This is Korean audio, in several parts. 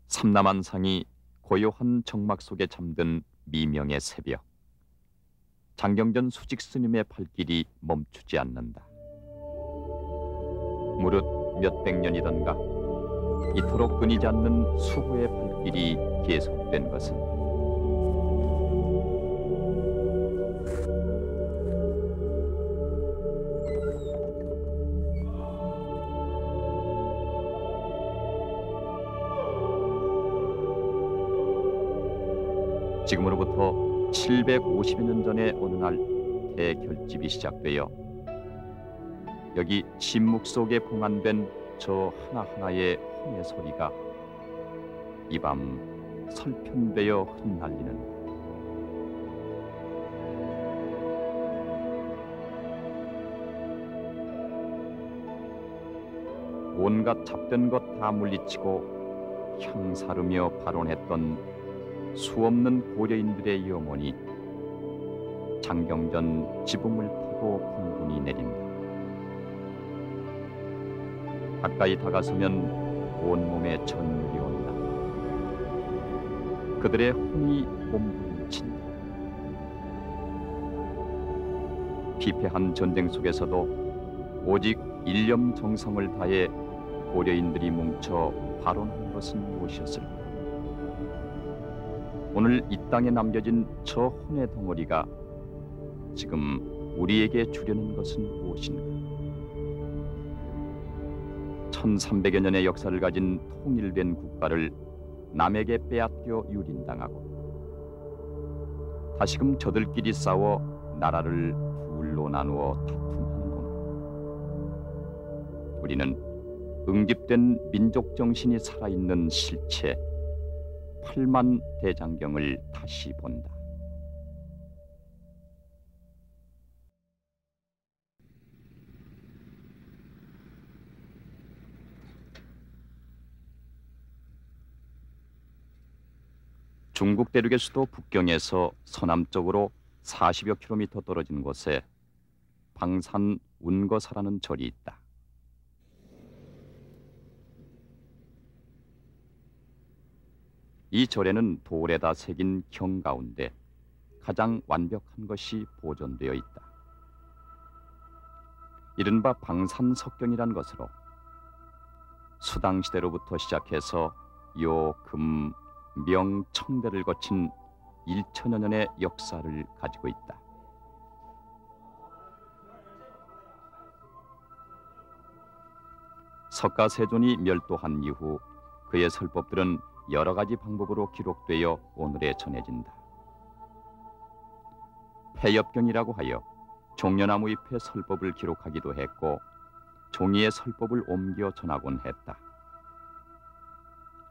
삼남한상이 고요한 정막 속에 잠든 미명의 새벽. 장경전 수직 스님의 발길이 멈추지 않는다. 무릇 몇백 년이던가 이토록 끊이지 않는 수호의 발길이 계속된 것은 지금으로부터 750여 년 전의 어느 날 대결집이 시작되어 여기 침묵 속에 봉안된 저 하나하나의 혼의 소리가 이 밤 설편되어 흩날리는 온갖 잡된 것 다 물리치고 향사르며 발언했던 수없는 고려인들의 염원이 장경전 지붕을 타고 분분히 내린다. 가까이 다가서면 온몸에 전율이 온다. 그들의 혼이 몸부림친다. 피폐한 전쟁 속에서도 오직 일념 정성을 다해 고려인들이 뭉쳐 발언한 것은 무엇이었을까? 오늘 이 땅에 남겨진 저 혼의 덩어리가 지금 우리에게 주려는 것은 무엇인가? 1300여 년의 역사를 가진 통일된 국가를 남에게 빼앗겨 유린당하고 다시금 저들끼리 싸워 나라를 둘로 나누어 다툼하는 오늘, 우리는 응집된 민족 정신이 살아있는 실체 8만 대장경을 다시 본다. 중국 대륙의 수도 북경에서 서남쪽으로 40여 킬로미터 떨어진 곳에 방산 운거사라는 절이 있다. 이 절에는 돌에다 새긴 경 가운데 가장 완벽한 것이 보존되어 있다. 이른바 방산석경이란 것으로 수당시대로부터 시작해서 요, 금, 명, 청대를 거친 1000여 년의 역사를 가지고 있다. 석가세존이 멸도한 이후 그의 설법들은 여러 가지 방법으로 기록되어 오늘에 전해진다. 폐엽경이라고 하여 종려나무 잎의 설법을 기록하기도 했고 종이의 설법을 옮겨 전하곤 했다.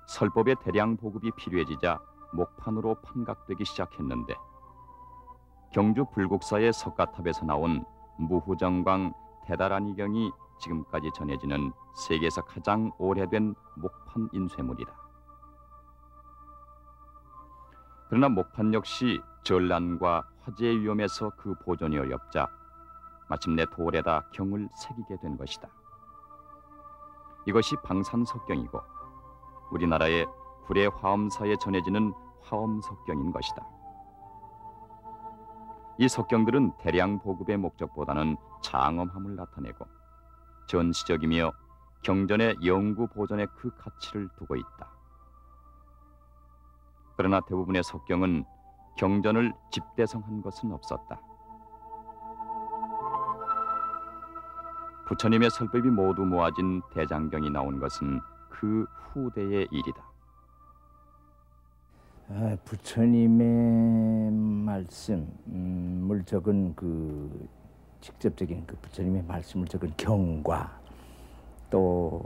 설법의 대량 보급이 필요해지자 목판으로 판각되기 시작했는데 경주 불국사의 석가탑에서 나온 무후정광 대다라니경이 지금까지 전해지는 세계에서 가장 오래된 목판 인쇄물이다. 그러나 목판 역시 전란과 화재의 위험에서 그 보존이 어렵자 마침내 돌에다 경을 새기게 된 것이다. 이것이 방산석경이고 우리나라의 구례 화엄사에 전해지는 화엄석경인 것이다. 이 석경들은 대량 보급의 목적보다는 장엄함을 나타내고 전시적이며 경전의 영구 보존의 그 가치를 두고 있다. 그러나 대부분의 석경은 경전을 집대성한 것은 없었다. 부처님의 설법이 모두 모아진 대장경이 나온 것은 그 후대의 일이다. 부처님의 말씀을 적은 그 직접적인 그 부처님의 말씀을 적은 경과 또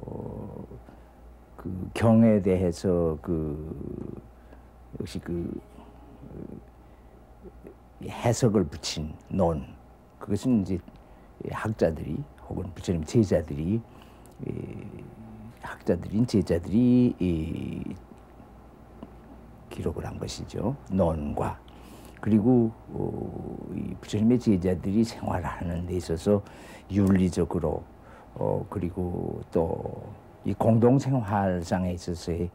그 경에 대해서 그 역시 그 해석을 붙인 논, 그것은 이제 학자들이 혹은 부처님 제자들이 학자들인 제자들이 기록을 한 것이죠. 논과 그리고 이 부처님의 제자들이 생활하는 데 있어서 윤리적으로 그리고 또 이 공동생활상에 있어서의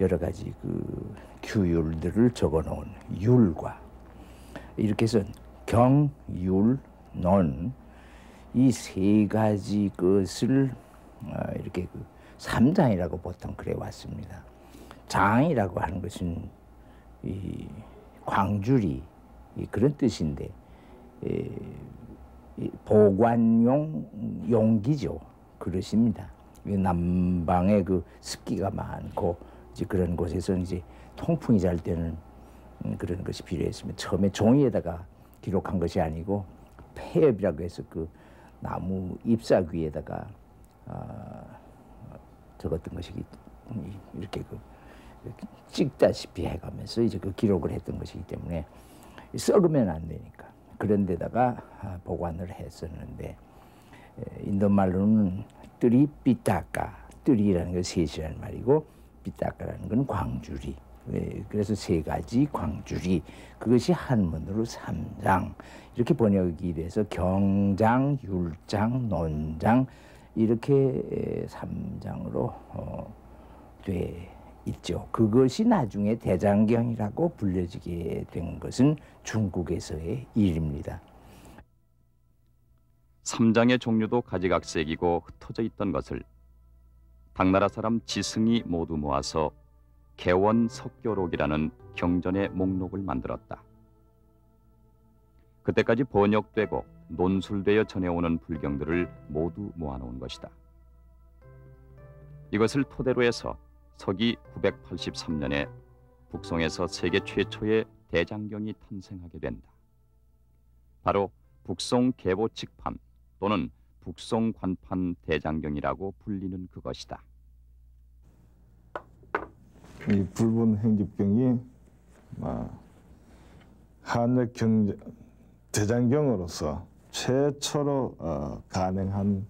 여러 가지 그 규율들을 적어놓은 율과 이렇게 해서 경, 율, 논 이 세 가지 것을 이렇게 그 삼장이라고 보통 그래 왔습니다. 장이라고 하는 것은 이 광주리 그런 뜻인데 보관용 용기죠. 그릇입니다. 남방에 그 습기가 많고 이제 그런 곳에서 이제 통풍이 잘 되는 그런 것이 필요했습니다. 처음에 종이에다가 기록한 것이 아니고 폐엽이라고 해서 그 나무 잎사귀에다가 적었던 것이 이렇게 그 찍다시피 해가면서 이제 그 기록을 했던 것이기 때문에 썩으면 안 되니까 그런 데다가 보관을 했었는데 인도 말로는 뜰이 삐따까 뜰이라는 건 셋이라는 말이고 삐따까라는 건 광주리. 그래서 세 가지 광주리 그것이 한문으로 삼장 이렇게 번역이 돼서 경장, 율장, 논장 이렇게 삼장으로 돼 있죠. 그것이 나중에 대장경이라고 불려지게 된 것은 중국에서의 일입니다. 삼장의 종류도 가지각색이고 흩어져 있던 것을 당나라 사람 지승이 모두 모아서 개원석교록이라는 경전의 목록을 만들었다. 그때까지 번역되고 논술되어 전해오는 불경들을 모두 모아놓은 것이다. 이것을 토대로 해서 서기 983년에 북송에서 세계 최초의 대장경이 탄생하게 된다. 바로 북송 계보칙판 또는 북송관판 대장경이라고 불리는 그것이다. 이 불본 행집경이 한일 대장경으로서 최초로 간행한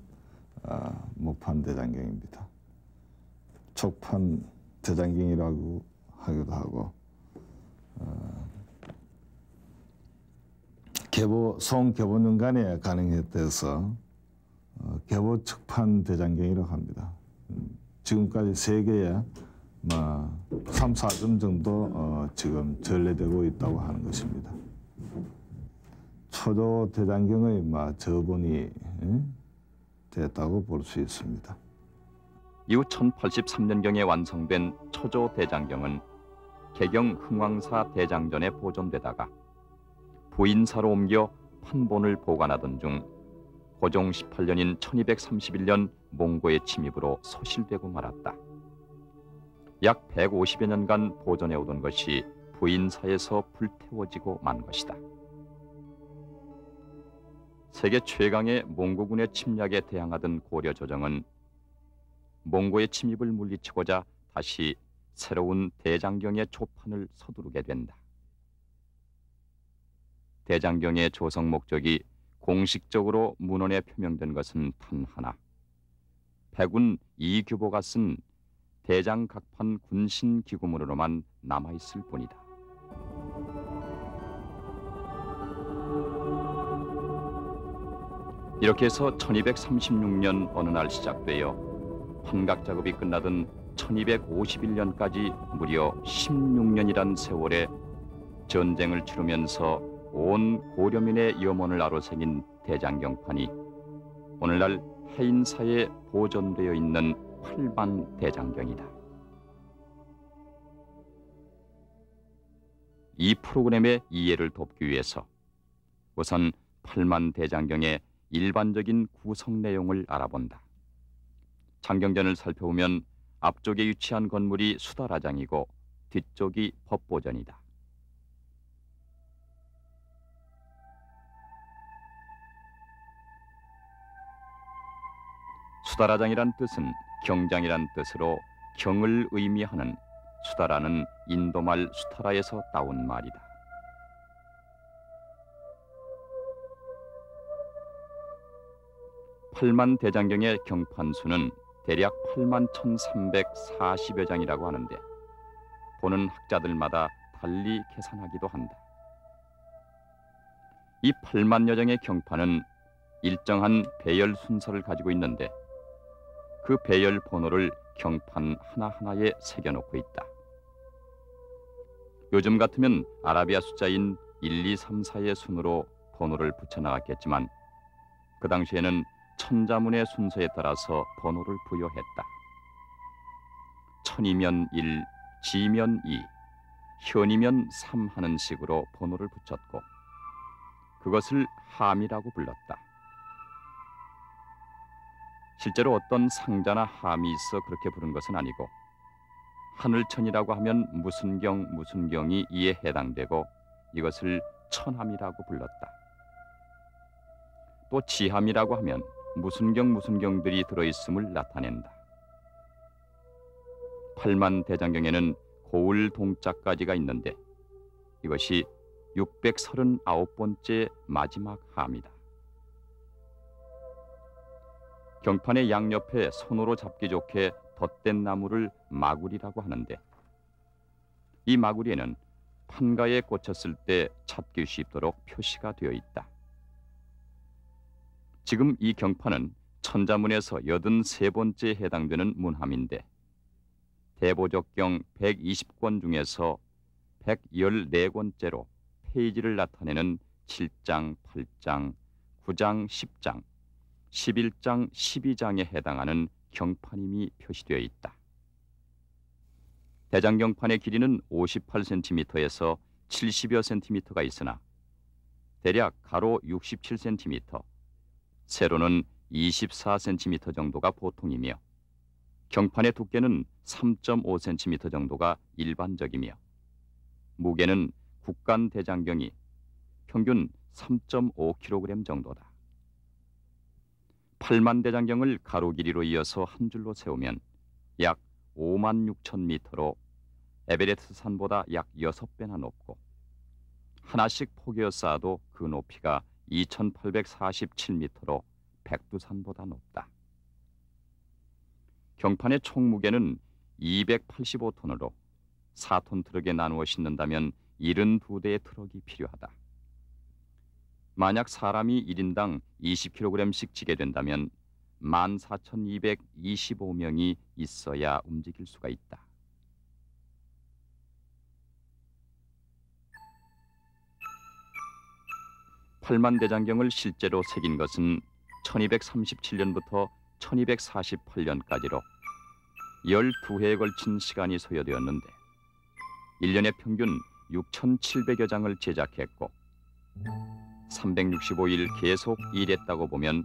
모판 대장경입니다. 촉판 대장경이라고 하기도 하고 송계보년간에 간행했대서 계보측판 대장경이라고 합니다. 지금까지 세계에 3, 4점 정도 지금 전래되고 있다고 하는 것입니다. 초조 대장경의 저본이 됐다고 볼 수 있습니다. 이후 1083년경에 완성된 초조 대장경은 개경 흥왕사 대장전에 보존되다가 부인사로 옮겨 판본을 보관하던 중 고종 18년인 1231년 몽고의 침입으로 소실되고 말았다. 약 150여 년간 보존해오던 것이 부인사에서 불태워지고 만 것이다. 세계 최강의 몽고군의 침략에 대항하던 고려 조정은 몽고의 침입을 물리치고자 다시 새로운 대장경의 조판을 서두르게 된다. 대장경의 조성 목적이 공식적으로 문헌에 표명된 것은 단 하나. 백운 이규보가 쓴 대장각판 군신기구문으로만 남아있을 뿐이다. 이렇게 해서 1236년 어느 날 시작되어 판각 작업이 끝나던 1251년까지 무려 16년이란 세월에 전쟁을 치르면서 온 고려민의 염원을 아로새긴 대장경판이 오늘날 해인사에 보존되어 있는 팔만 대장경이다. 이 프로그램의 이해를 돕기 위해서 우선 팔만 대장경의 일반적인 구성 내용을 알아본다. 장경전을 살펴보면 앞쪽에 위치한 건물이 수달화장이고 뒤쪽이 법보전이다. 수달화장이란 뜻은 경장이란 뜻으로 경을 의미하는 수달화는 인도말 수타라에서 따온 말이다. 팔만 대장경의 경판수는 대략 81,340여 장이라고 하는데 보는 학자들마다 달리 계산하기도 한다. 이 8만여 장의 경판은 일정한 배열 순서를 가지고 있는데 그 배열 번호를 경판 하나하나에 새겨놓고 있다. 요즘 같으면 아라비아 숫자인 1, 2, 3, 4의 순으로 번호를 붙여나갔겠지만 그 당시에는 천자문의 순서에 따라서 번호를 부여했다. 천이면 1, 지면 2, 현이면 3 하는 식으로 번호를 붙였고 그것을 함이라고 불렀다. 실제로 어떤 상자나 함이 있어 그렇게 부른 것은 아니고 하늘천이라고 하면 무슨 경이 이에 해당되고 이것을 천함이라고 불렀다. 또 지함이라고 하면 무슨 경들이 들어있음을 나타낸다. 팔만대장경에는 고을 동자까지가 있는데 이것이 639번째 마지막 함이다. 경판의 양옆에 손으로 잡기 좋게 덧댄 나무를 마구리라고 하는데 이 마구리에는 판가에 꽂혔을 때 찾기 쉽도록 표시가 되어 있다. 지금 이 경판은 천자문에서 83번째에 해당되는 문함인데 대보적경 120권 중에서 114권째로 페이지를 나타내는 7장, 8장, 9장, 10장, 11장, 12장에 해당하는 경판임이 표시되어 있다. 대장경판의 길이는 58cm에서 70여 cm가 있으나 대략 가로 67cm, 세로는 24cm 정도가 보통이며 경판의 두께는 3.5cm 정도가 일반적이며 무게는 국간 대장경이 평균 3.5kg 정도다. 8만 대장경을 가로 길이로 이어서 한 줄로 세우면 약 56,000m로 에베레스트 산보다 약 6배나 높고 하나씩 포개어 쌓아도 그 높이가 2,847m로 백두산보다 높다. 경판의 총 무게는 285톤으로 4톤 트럭에 나누어 싣는다면 72대의 트럭이 필요하다. 만약 사람이 1인당 20kg씩 지게 된다면 14,225명이 있어야 움직일 수가 있다. 팔만대장경을 실제로 새긴 것은 1237년부터 1248년까지로 12회에 걸친 시간이 소요되었는데 1년에 평균 6,700여 장을 제작했고 365일 계속 일했다고 보면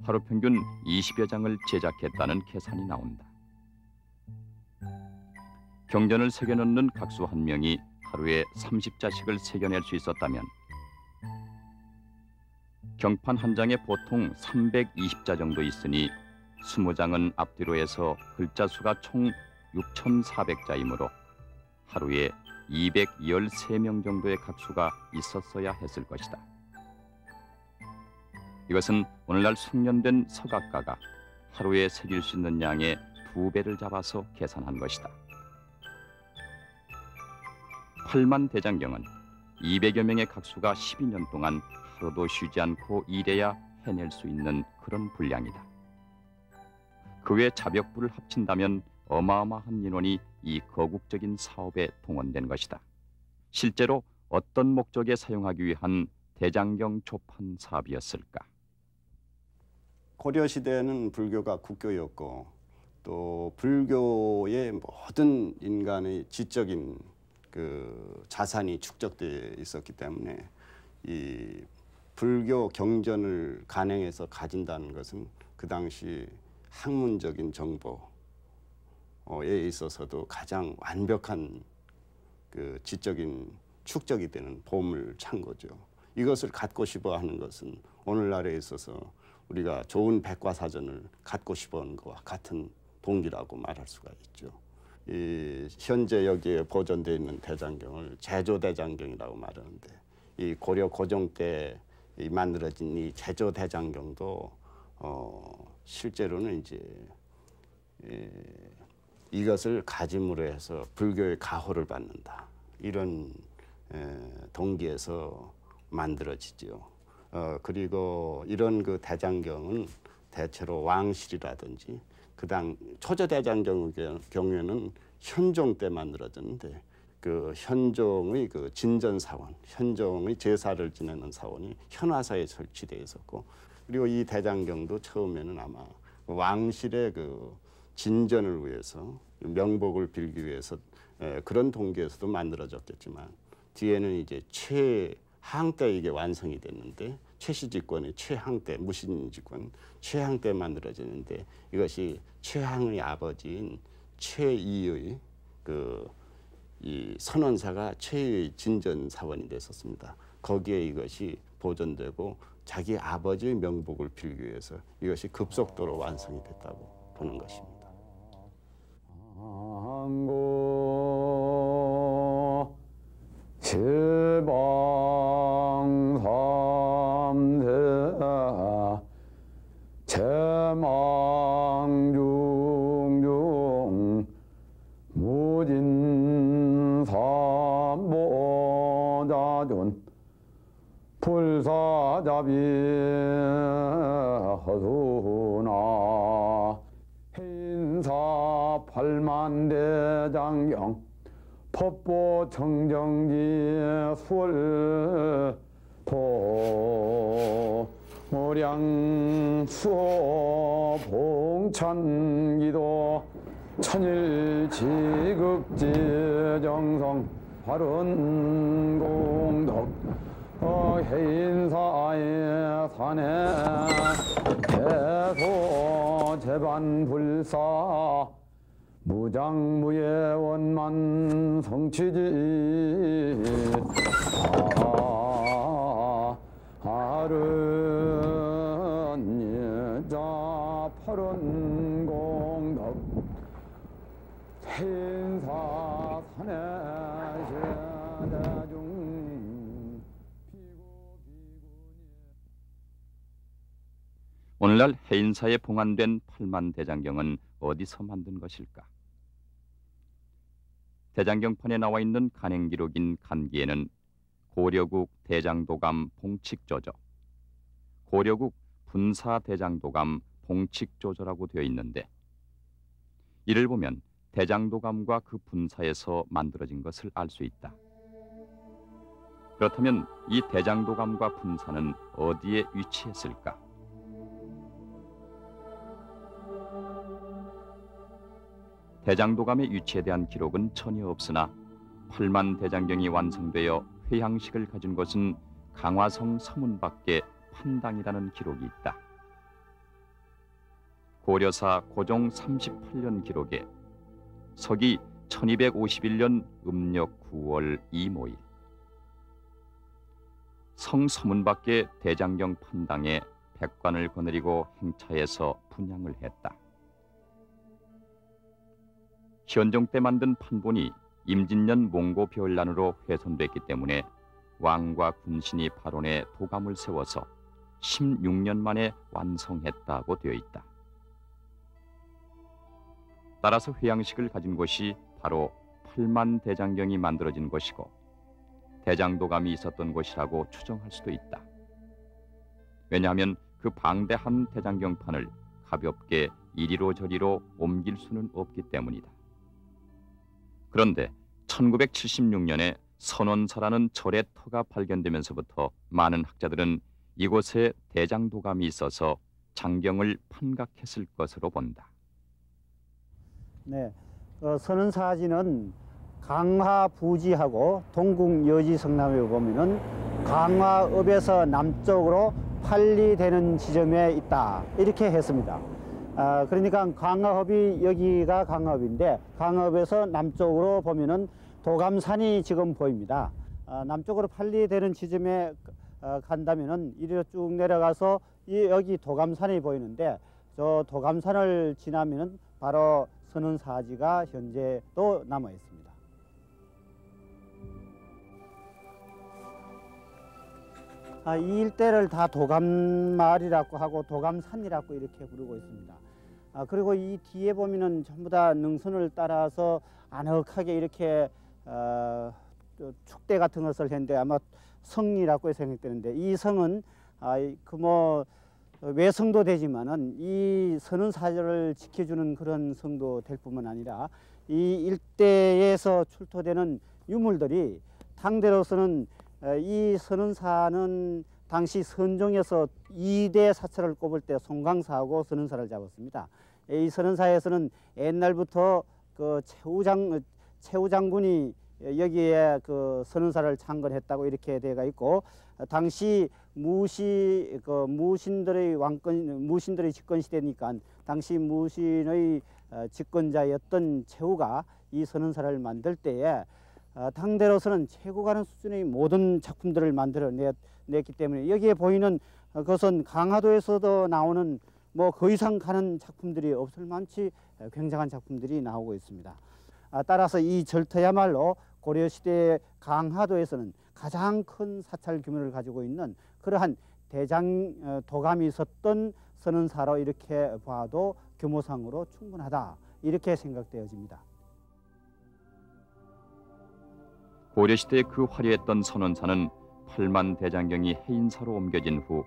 하루 평균 20여 장을 제작했다는 계산이 나온다. 경전을 새겨넣는 각수 한 명이 하루에 30자씩을 새겨낼 수 있었다면 경판 한 장에 보통 320자 정도 있으니 20장은 앞뒤로 해서 글자 수가 총 6,400자이므로 하루에 213명 정도의 각수가 있었어야 했을 것이다. 이것은 오늘날 숙련된 서각가가 하루에 새길 수 있는 양의 2배를 잡아서 계산한 것이다. 8만 대장경은 200여 명의 각수가 12년 동안 하루도 쉬지 않고 일해야 해낼 수 있는 그런 분량이다. 그 외 자벽부를 합친다면 어마어마한 인원이 이 거국적인 사업에 동원된 것이다. 실제로 어떤 목적에 사용하기 위한 대장경 조판 사업이었을까? 고려시대에는 불교가 국교였고 또 불교의 모든 인간의 지적인 그 자산이 축적되어 있었기 때문에 이 불교 경전을 간행해서 가진다는 것은 그 당시 학문적인 정보에 있어서도 가장 완벽한 그 지적인 축적이 되는 보물 창고죠. 이것을 갖고 싶어 하는 것은 오늘날에 있어서 우리가 좋은 백과사전을 갖고 싶어 하는 것과 같은 동기라고 말할 수가 있죠. 이 현재 여기에 보존되어 있는 대장경을 제조대장경이라고 말하는데 이 고려 고종 때 만들어진 이 제조대장경도 실제로는 이제 이것을 가짐으로 해서 불교의 가호를 받는다 이런 동기에서 만들어지죠. 그리고 이런 그 대장경은 대체로 왕실이라든지 그당 초조대장경 경우에는 현종 때 만들어졌는데 그 현종의 그 진전 사원, 현종의 제사를 지내는 사원이 현화사에 설치되어 있었고, 그리고 이 대장경도 처음에는 아마 왕실의 그 진전을 위해서 명복을 빌기 위해서 그런 동기에서도 만들어졌겠지만, 뒤에는 이제 최항 때 이게 완성이 됐는데, 최씨 집권의 최항 때, 무신 집권 최항 때 만들어졌는데, 이것이 최항의 아버지인 최이의 이 선원사가 최의 진전 사원이 됐었습니다. 거기에 이것이 보존되고 자기 아버지의 명복을 빌기 위해서 이것이 급속도로 완성이 됐다고 보는 것입니다. 지방삼대 제망중중 무진삼보자존 불사자비 허수나 해인사 팔만대장경 법보 청정기 수월도 모량수호 봉찬기도 천일지극지정성 바른공덕 해인사의 산에 대소 재반불사 무장무예원만 성취지 아른 예자 파른 공덕 해인사 산에 대중 오늘날 해인사에 봉안된 8만 대장경은 어디서 만든 것일까? 대장경판에 나와 있는 간행기록인 간기에는 고려국 대장도감 봉칙조저, 고려국 분사대장도감 봉칙조저라고 되어 있는데, 이를 보면 대장도감과 그 분사에서 만들어진 것을 알 수 있다. 그렇다면 이 대장도감과 분사는 어디에 위치했을까? 대장도감의 위치에 대한 기록은 전혀 없으나 8만 대장경이 완성되어 회향식을 가진 곳은 강화성 서문 밖에 판당이라는 기록이 있다. 고려사 고종 38년 기록에 서기 1251년 음력 9월 이모일 성 서문 밖에 대장경 판당에 백관을 거느리고 행차해서 분향을 했다. 현종 때 만든 판본이 임진년 몽고 별난으로 훼손됐기 때문에 왕과 군신이 발원해 도감을 세워서 16년 만에 완성했다고 되어 있다. 따라서 회양식을 가진 곳이 바로 8만 대장경이 만들어진 곳이고 대장도감이 있었던 곳이라고 추정할 수도 있다. 왜냐하면 그 방대한 대장경판을 가볍게 이리로 저리로 옮길 수는 없기 때문이다. 그런데 1976년에 선원사라는 절의 터가 발견되면서부터 많은 학자들은 이곳에 대장도감이 있어서 장경을 판각했을 것으로 본다. 네, 선원사지는 강화부지하고 동국여지성남에 보면은 강화읍에서 남쪽으로 판리되는 지점에 있다 이렇게 했습니다. 그러니까 강화읍이 여기가 강화읍인데 강화읍에서 남쪽으로 보면은 도감산이 지금 보입니다. 남쪽으로 판리되는 지점에 간다면은 이리로 쭉 내려가서 여기 도감산이 보이는데 저 도감산을 지나면은 바로 선원사지가 현재도 남아 있습니다. 이 일대를 다 도감마을이라고 하고 도감산이라고 이렇게 부르고 있습니다. 그리고 이 뒤에 보면은 전부 다 능선을 따라서 아늑하게 이렇게 축대 같은 것을 했는데 아마 성이라고 생각되는데 이 성은 외성도 되지만은 이 선원사지를 지켜주는 그런 성도 될 뿐만 아니라 이 일대에서 출토되는 유물들이 당대로서는 이 선원사는 당시 선종에서 2대 사찰을 꼽을 때 송강사하고 선원사를 잡았습니다. 이 선원사에서는 옛날부터 그 최우 장군이 여기에 그 선원사를 창건했다고 이렇게 되어 있고, 당시 무신들의 집권 시대니까 당시 무신의 집권자였던 최우가 이 선원사를 만들 때에 당대로서는 최고 가는 수준의 모든 작품들을 만들어냈기 때문에 여기에 보이는 것은 강화도에서도 나오는 뭐 그 이상 가는 작품들이 없을 만치 굉장한 작품들이 나오고 있습니다. 따라서 이 절터야말로 고려시대 강화도에서는 가장 큰 사찰 규모를 가지고 있는 그러한 도감이 있었던 선원사로 이렇게 봐도 규모상으로 충분하다, 이렇게 생각되어집니다. 고려시대 그 화려했던 선원사는 8만 대장경이 해인사로 옮겨진 후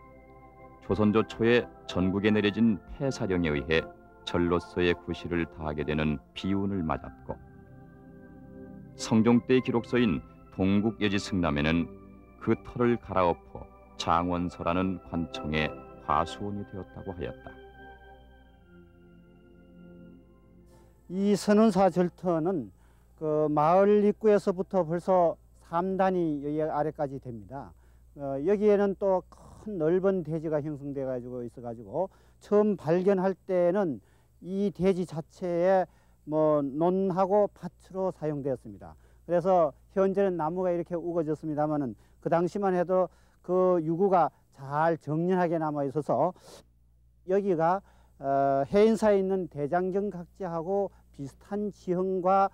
조선조 초에 전국에 내려진 폐사령에 의해 절로서의 구실을 다하게 되는 비운을 맞았고, 성종 때 기록서인 동국여지 승남에는 그 터를 갈아엎어 장원서라는 관청의 과수원이 되었다고 하였다. 이 선원사 절터는 그 마을 입구에서부터 벌써 3단이 여기 아래까지 됩니다. 여기에는 또 큰 넓은 대지가 형성돼 가지고 있어가지고 처음 발견할 때는 이 대지 자체에 뭐 논하고 밭으로 사용되었습니다. 그래서 현재는 나무가 이렇게 우거졌습니다만은 그 당시만 해도 그 유구가 잘 정연하게 남아 있어서 여기가 해인사에 있는 대장경 각지하고 비슷한 지형과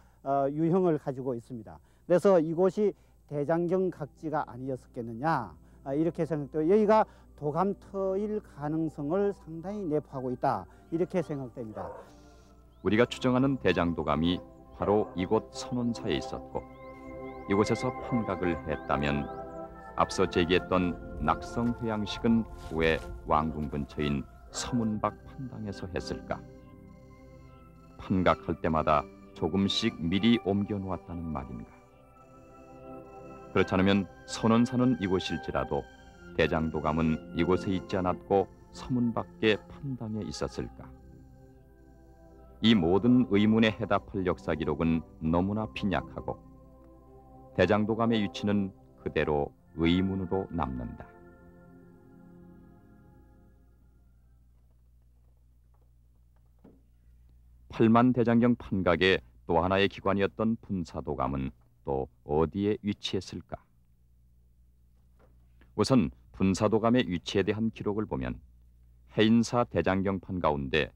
유형을 가지고 있습니다. 그래서 이곳이 대장경 각지가 아니었겠느냐, 이렇게 생각되고 여기가 도감터일 가능성을 상당히 내포하고 있다, 이렇게 생각됩니다. 우리가 추정하는 대장도감이 바로 이곳 선원사에 있었고, 이곳에서 판각을 했다면 앞서 제기했던 낙성회양식은 왜 왕궁 근처인 서문박 판당에서 했을까? 판각할 때마다 조금씩 미리 옮겨 놓았다는 말인가? 그렇지 않으면 선원사는 이곳일지라도 대장도감은 이곳에 있지 않았고 서문밖에 판당에 있었을까? 이 모든 의문에 해답할 역사 기록은 너무나 빈약하고 대장도감의 위치는 그대로 의문으로 남는다. 팔만 대장경 판각의 또 하나의 기관이었던 분사도감은 또 어디에 위치했을까? 우선 분사도감의 위치에 대한 기록을 보면 해인사 대장경판 가운데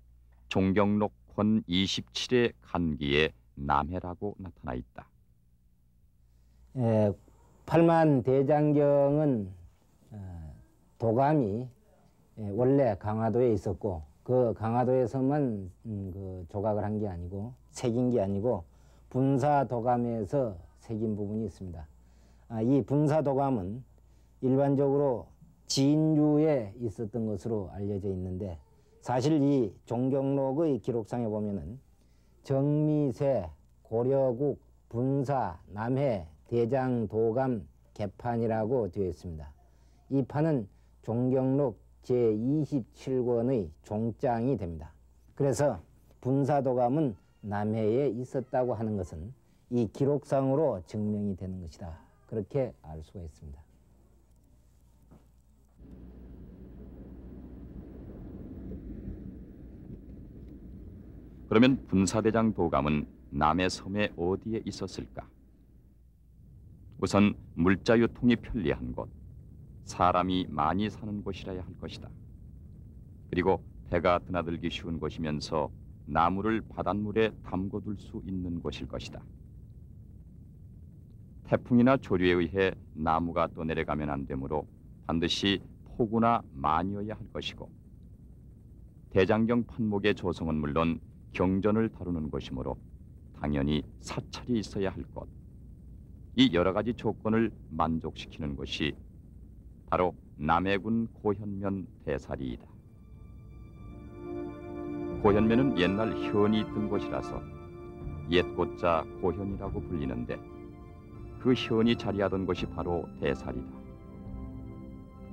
종경록 권 27의 간기에 남해라고 나타나 있다. 팔만 대장경은 도감이 원래 강화도에 있었고 그 강화도에서만 그 조각을 한 게 아니고 새긴 게 아니고 분사도감에서 새긴 부분이 있습니다. 이 분사도감은 일반적으로 진주에 있었던 것으로 알려져 있는데 사실 이 종경록의 기록상에 보면은 정미세, 고려국, 분사, 남해, 대장, 도감, 개판이라고 되어 있습니다. 이 판은 종경록 제27권의 종장이 됩니다. 그래서 분사도감은 남해에 있었다고 하는 것은 이 기록상으로 증명이 되는 것이다, 그렇게 알 수가 있습니다. 그러면 분사대장 도감은 남해 섬에 어디에 있었을까? 우선 물자 유통이 편리한 곳, 사람이 많이 사는 곳이라야 할 것이다. 그리고 배가 드나들기 쉬운 곳이면서 나무를 바닷물에 담궈둘 수 있는 곳일 것이다. 태풍이나 조류에 의해 나무가 떠내려가면 안 되므로 반드시 폭우나 많이어야 할 것이고, 대장경 판목의 조성은 물론 경전을 다루는 것이므로 당연히 사찰이 있어야 할 것, 이 여러 가지 조건을 만족시키는 것이 바로 남해군 고현면 대사리이다. 고현면은 옛날 현이 있던 곳이라서 옛 고자 고현이라고 불리는데 그 현이 자리하던 곳이 바로 대사리다.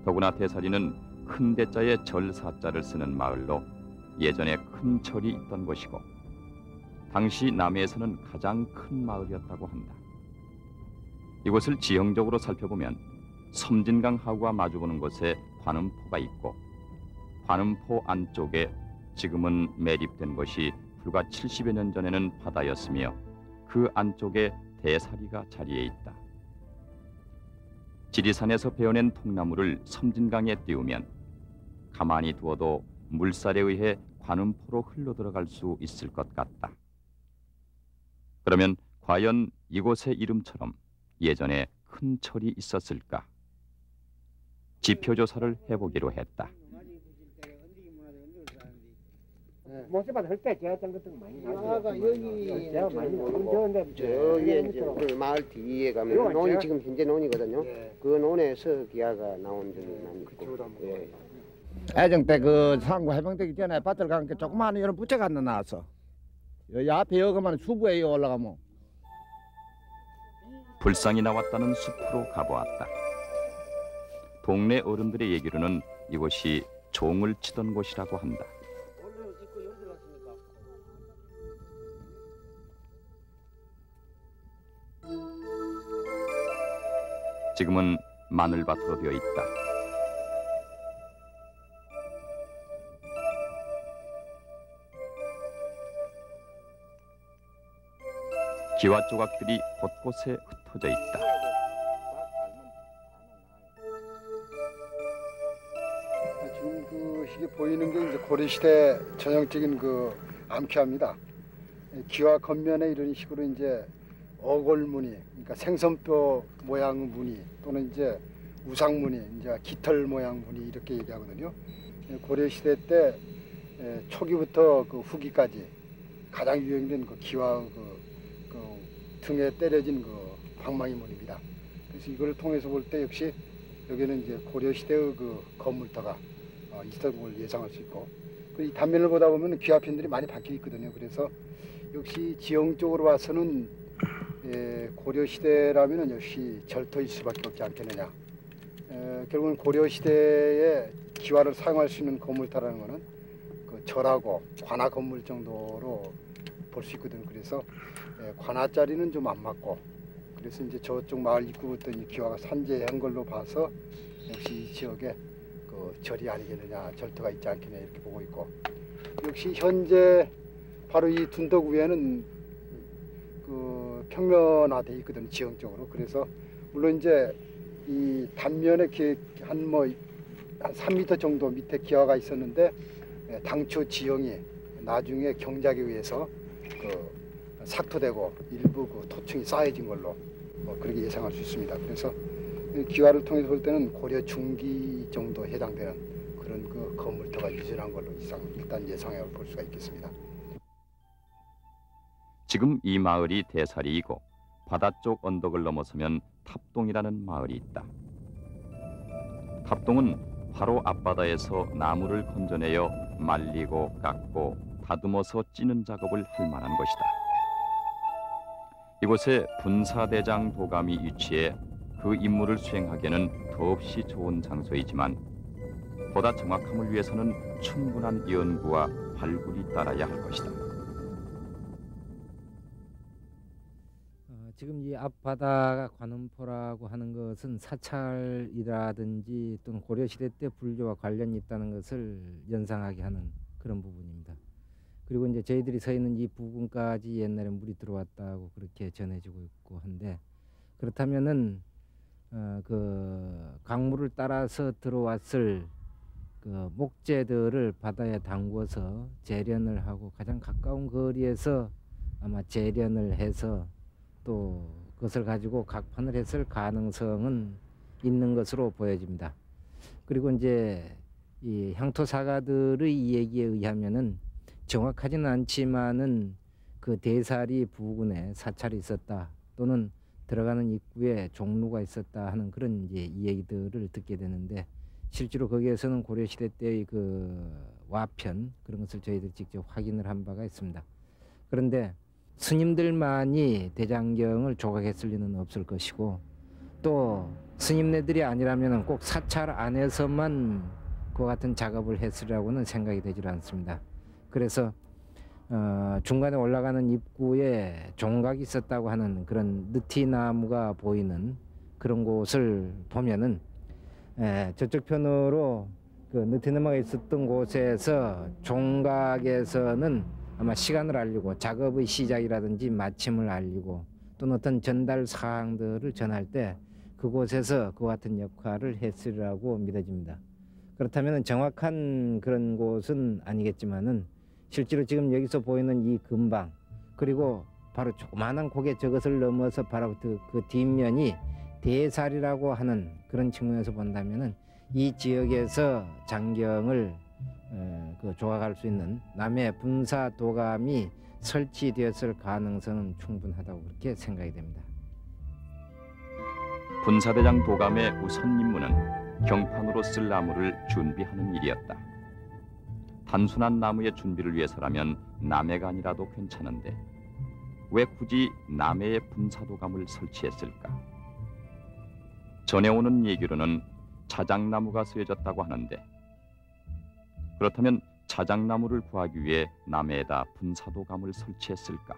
더구나 대사리는 큰 대자에 절사자를 쓰는 마을로 예전에 큰 절이 있던 곳이고 당시 남해에서는 가장 큰 마을이었다고 한다. 이곳을 지형적으로 살펴보면 섬진강 하구와 마주보는 곳에 관음포가 있고 관음포 안쪽에 지금은 매립된 것이 불과 70여 년 전에는 바다였으며 그 안쪽에 대사리가 자리해 있다. 지리산에서 베어낸 통나무를 섬진강에 띄우면 가만히 두어도 물살에 의해 관음포로 흘러들어갈 수 있을 것 같다. 그러면 과연 이곳의 이름처럼 예전에 큰 철이 있었을까? 지표조사를 해보기로 했다. 모세밭 할때 계획장 같은 거 많이 나와가 여기 제가 많이 오는데 저기 이제 그 마을 뒤에 가면 논이 지금 현재 논이거든요. 그 논에서 기아가 나온 적이 많이 있고. 예. 애정 때 그 상구 해병되기 전에 밭을 가니까 조그마한 이런 부채가 하나 나왔어. 여기 앞에 여기만 수부에 올라가면 불상이 나왔다는 숲으로 가보았다. 동네 어른들의 얘기로는 이곳이 종을 치던 곳이라고 한다. 지금은 마늘밭으로 되어 있다. 기와 조각들이 곳곳에 흩어져 있다. 지금 그 이게 보이는 게 이제 고려시대 전형적인 그 암캐합니다. 기와 겉면에 이런 식으로 이제 어골무늬, 그러니까 생선뼈 모양 무늬 또는 이제 우상무늬, 이제 깃털 모양 무늬 이렇게 얘기하거든요. 고려시대 때 초기부터 그 후기까지 가장 유행된 그 기와 그 등에 때려진 그 방망이 무늬입니다. 그래서 이걸 통해서 볼 때 역시 여기는 이제 고려시대의 그 건물터가 있었던 걸 예상할 수 있고, 이 단면을 보다 보면 기와편들이 많이 박혀 있거든요. 그래서 역시 지형적으로 봐서는 고려시대라면 역시 절터일 수밖에 없지 않겠느냐. 결국은 고려시대에 기와를 사용할 수 있는 건물터라는 것은 그 절하고 관아 건물 정도로 볼 수 있거든요. 그래서 관아 자리는 좀 안 맞고, 그래서 이제 저쪽 마을 입구부터 이 기와가 산재한 걸로 봐서 역시 이 지역에 그 절이 아니겠느냐, 절터가 있지 않겠냐 이렇게 보고 있고, 역시 현재 바로 이 둔덕 위에는 그 평면화돼 있거든요, 지형적으로. 그래서 물론 이제 이 단면에 한 3m 정도 밑에 기와가 있었는데 당초 지형이 나중에 경작에 의해서 그 삭토되고 일부 그 토층이 쌓여진 걸로 그렇게 예상할 수 있습니다. 그래서 기와를 통해서 볼 때는 고려 중기 정도 해당되는 그런 그 건물터가 유전한 걸로 일단 예상해 볼 수가 있겠습니다. 지금 이 마을이 대사리이고 바다 쪽 언덕을 넘어서면 탑동이라는 마을이 있다. 탑동은 바로 앞바다에서 나무를 건져내어 말리고 깎고 다듬어서 찌는 작업을 할 만한 것이다. 이곳에 분사대장 도감이 위치해 그 임무를 수행하기에는 더없이 좋은 장소이지만 보다 정확함을 위해서는 충분한 연구와 발굴이 따라야 할 것이다. 지금 이 앞바다가 관음포라고 하는 것은 사찰이라든지 또는 고려시대 때 불교와 관련이 있다는 것을 연상하게 하는 그런 부분입니다. 그리고 이제 저희들이 서 있는 이 부근까지 옛날에 물이 들어왔다고 그렇게 전해지고 있고 한데, 그렇다면은 그 강물을 따라서 들어왔을 그 목재들을 바다에 담궈서 재련을 하고 가장 가까운 거리에서 아마 재련을 해서 또 그것을 가지고 각판을 했을 가능성은 있는 것으로 보여집니다. 그리고 이제 이 향토사가들의 이야기에 의하면은 정확하지는 않지만은 그 대사리 부근에 사찰이 있었다 또는 들어가는 입구에 종로가 있었다 하는 그런 이제 이야기들을 듣게 되는데, 실제로 거기에서는 고려시대 때의 그 와편 그런 것을 저희들이 직접 확인을 한 바가 있습니다. 그런데 스님들만이 대장경을 조각했을 리는 없을 것이고 또 스님네들이 아니라면 꼭 사찰 안에서만 그와 같은 작업을 했으리라고는 생각이 되질 않습니다. 그래서 중간에 올라가는 입구에 종각이 있었다고 하는 그런 느티나무가 보이는 그런 곳을 보면은 저쪽 편으로 그 느티나무가 있었던 곳에서 종각에서는 아마 시간을 알리고 작업의 시작이라든지 마침을 알리고 또는 어떤 전달 사항들을 전할 때 그곳에서 그와 같은 역할을 했으리라고 믿어집니다. 그렇다면 정확한 그런 곳은 아니겠지만은 실제로 지금 여기서 보이는 이 근방 그리고 바로 조그마한 고개 저것을 넘어서 바로 그 뒷면이 대살이라고 하는 그런 측면에서 본다면은 이 지역에서 장경을 조각할 수 있는 남해 분사 도감이 설치되었을 가능성은 충분하다고 그렇게 생각이 됩니다. 분사대장 도감의 우선 임무는 경판으로 쓸 나무를 준비하는 일이었다. 단순한 나무의 준비를 위해서라면 남해가 아니라도 괜찮은데 왜 굳이 남해에 분사도감을 설치했을까? 전해오는 얘기로는 자작나무가 쓰여졌다고 하는데 그렇다면 자작나무를 구하기 위해 남해에다 분사도감을 설치했을까?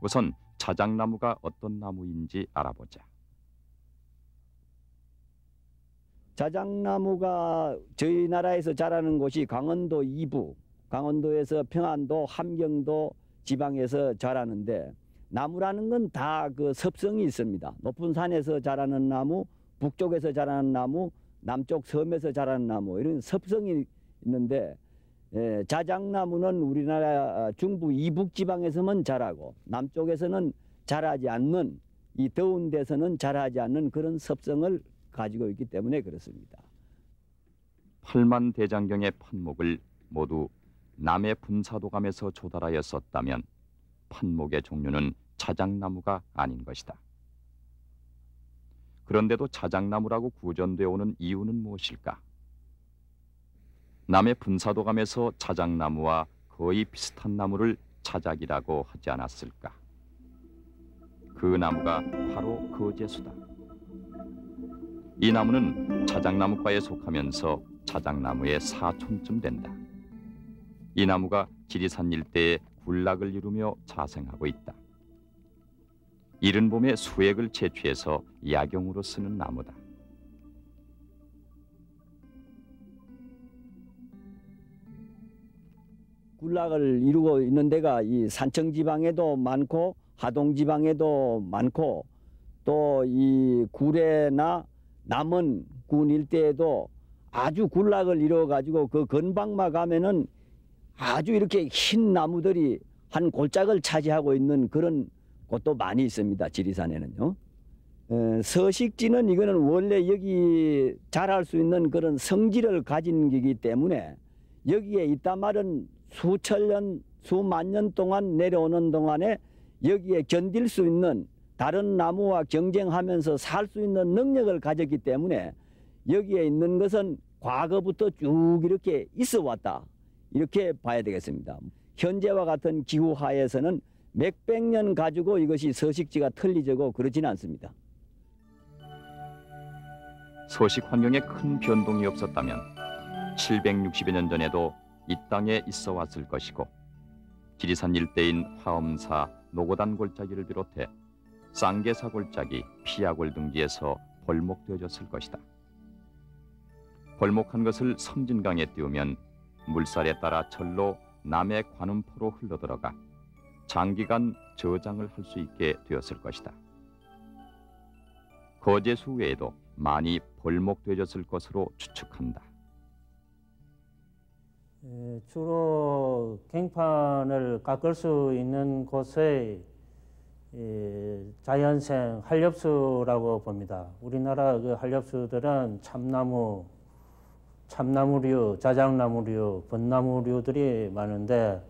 우선 자작나무가 어떤 나무인지 알아보자. 자작나무가 저희 나라에서 자라는 곳이 강원도 이부, 강원도에서 평안도, 함경도 지방에서 자라는데 나무라는 건 다 그 습성이 있습니다. 높은 산에서 자라는 나무, 북쪽에서 자라는 나무, 남쪽 섬에서 자라는 나무 이런 습성이 있는데 자작나무는 우리나라 중부 이북 지방에서만 자라고 남쪽에서는 자라지 않는 이 더운 데서는 자라지 않는 그런 습성을 가지고 있기 때문에 그렇습니다. 8만 대장경의 판목을 모두 남해 분사도감에서 조달하여 썼다면 판목의 종류는 자작나무가 아닌 것이다. 그런데도 자작나무라고 구전되어 오는 이유는 무엇일까? 남해 분사도감에서 자작나무와 거의 비슷한 나무를 자작이라고 하지 않았을까? 그 나무가 바로 거제수다. 이 나무는 자작나무과에 속하면서 자작나무의 사촌쯤 된다. 이 나무가 지리산 일대에 군락을 이루며 자생하고 있다. 이른 봄에 수액을 채취해서 약용으로 쓰는 나무다. 군락을 이루고 있는 데가 이 산청 지방에도 많고 하동 지방에도 많고 또 이 구례나 남원 군 일대에도 아주 군락을 이루어 가지고 그 근방만 가면은 아주 이렇게 흰 나무들이 한 골짜기를 차지하고 있는 그런 곳도 많이 있습니다. 지리산에는요. 서식지는 이거는 원래 여기 자랄 수 있는 그런 성질을 가진 거기 때문에 여기에 있단 말은 수천 년, 수만 년 동안 내려오는 동안에 여기에 견딜 수 있는 다른 나무와 경쟁하면서 살 수 있는 능력을 가졌기 때문에 여기에 있는 것은 과거부터 쭉 이렇게 있어 왔다. 이렇게 봐야 되겠습니다. 현재와 같은 기후 하에서는 몇백 년 가지고 이것이 서식지가 틀리지고 그러지는 않습니다. 서식 환경에 큰 변동이 없었다면 760여 년 전에도 이 땅에 있어 왔을 것이고 지리산 일대인 화엄사, 노고단 골짜기를 비롯해 쌍계사 골짜기, 피야골 등지에서 벌목되어졌을 것이다. 벌목한 것을 섬진강에 띄우면 물살에 따라 절로 남해 관음포로 흘러들어가 장기간 저장을 할 수 있게 되었을 것이다. 거제수 외에도 많이 벌목되어졌을 것으로 추측한다. 주로 갱판을 깎을 수 있는 곳의 자연생 한렵수라고 봅니다. 우리나라 그 한렵수들은 참나무류, 자작나무류, 벚나무류들이 많은데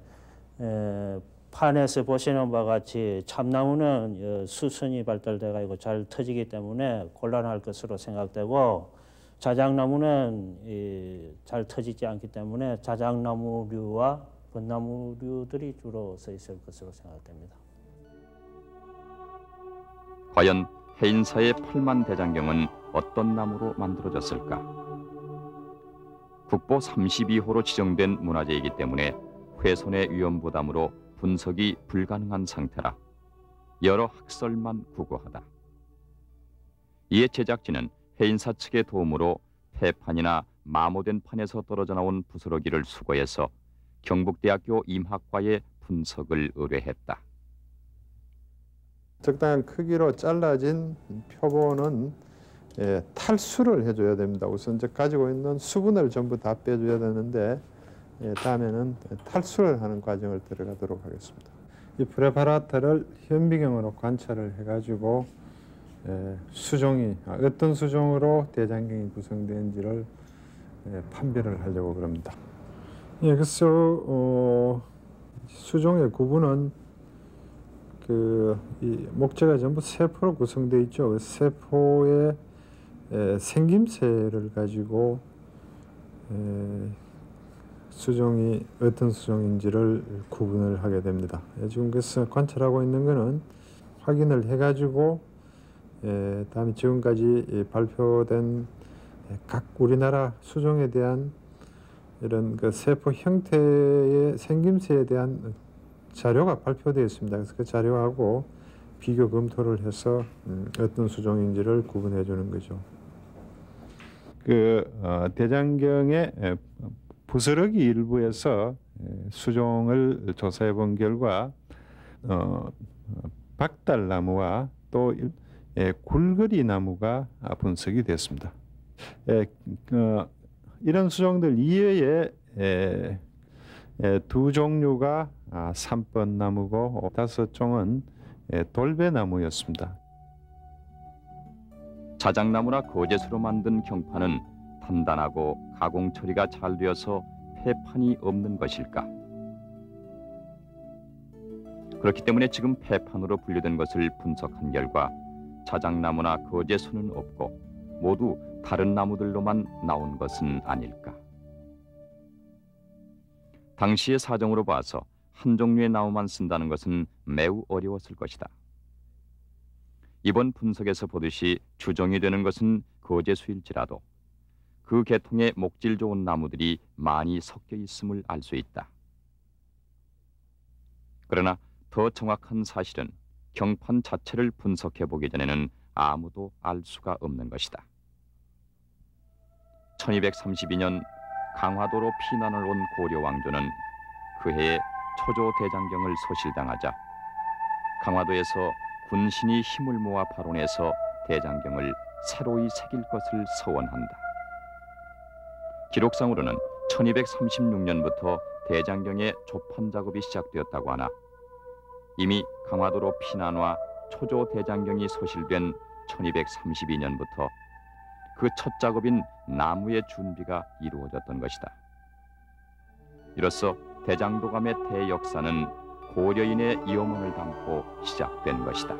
판에서 보시는 바와 같이 참나무는 수선이 발달돼 가지고 잘 터지기 때문에 곤란할 것으로 생각되고 자작나무는 잘 터지지 않기 때문에 자작나무류와 벚나무류들이 주로 써 있을 것으로 생각됩니다. 과연 해인사의 8만 대장경은 어떤 나무로 만들어졌을까? 국보 32호로 지정된 문화재이기 때문에 훼손의 위험 부담으로 분석이 불가능한 상태라 여러 학설만 구구하다. 이에 제작진은 해인사 측의 도움으로 폐판이나 마모된 판에서 떨어져 나온 부스러기를 수거해서 경북대학교 임학과에 분석을 의뢰했다. 적당한 크기로 잘라진 표본은 탈수를 해줘야 됩니다. 우선 가지고 있는 수분을 전부 다 빼줘야 되는데 다음에는 탈수를 하는 과정을 들어가도록 하겠습니다. 이 프레파라트를 현미경으로 관찰을 해가지고 수종이 어떤 수종으로 대장경이 구성된지를 판별을 하려고 그럽니다. 그래서 수종의 구분은 이 목재가 전부 세포로 구성되어 있죠. 그 세포의 생김새를 가지고 수종이 어떤 수종인지를 구분을 하게 됩니다. 지금 그래서 관찰하고 있는 것은 확인을 해가지고 다음에 지금까지 발표된 각 우리나라 수종에 대한 이런 그 세포 형태의 생김새에 대한 자료가 발표되어 있습니다. 그래서 그 자료하고 비교 검토를 해서 어떤 수종인지를 구분해 주는 거죠. 대장경의 부스러기 일부에서 수종을 조사해 본 결과 박달나무와 또 굴거리 나무가 분석이 됐습니다. 이런 수종들 이외에 두 종류가 3번 나무고 5종은 돌배나무였습니다. 자작나무나 거제수로 만든 경판은 단단하고 가공 처리가 잘 되어서 폐판이 없는 것일까? 그렇기 때문에 지금 폐판으로 분류된 것을 분석한 결과 자작나무나 거제수는 없고 모두 다른 나무들로만 나온 것은 아닐까? 당시의 사정으로 봐서 한 종류의 나무만 쓴다는 것은 매우 어려웠을 것이다. 이번 분석에서 보듯이 주종이 되는 것은 거제수일지라도 그 계통의 목질 좋은 나무들이 많이 섞여 있음을 알 수 있다. 그러나 더 정확한 사실은 경판 자체를 분석해 보기 전에는 아무도 알 수가 없는 것이다. 1232년 강화도로 피난을 온 고려 왕조는 그 해에 초조 대장경을 소실당하자 강화도에서 군신이 힘을 모아 발원해서 대장경을 새로이 새길 것을 서원한다. 기록상으로는 1236년부터 대장경의 조판 작업이 시작되었다고 하나 이미 강화도로 피난와 초조 대장경이 소실된 1232년부터 그 첫 작업인 나무의 준비가 이루어졌던 것이다. 이로써 대장도감의 대역사는 고려인의 염원을 담고 시작된 것이다.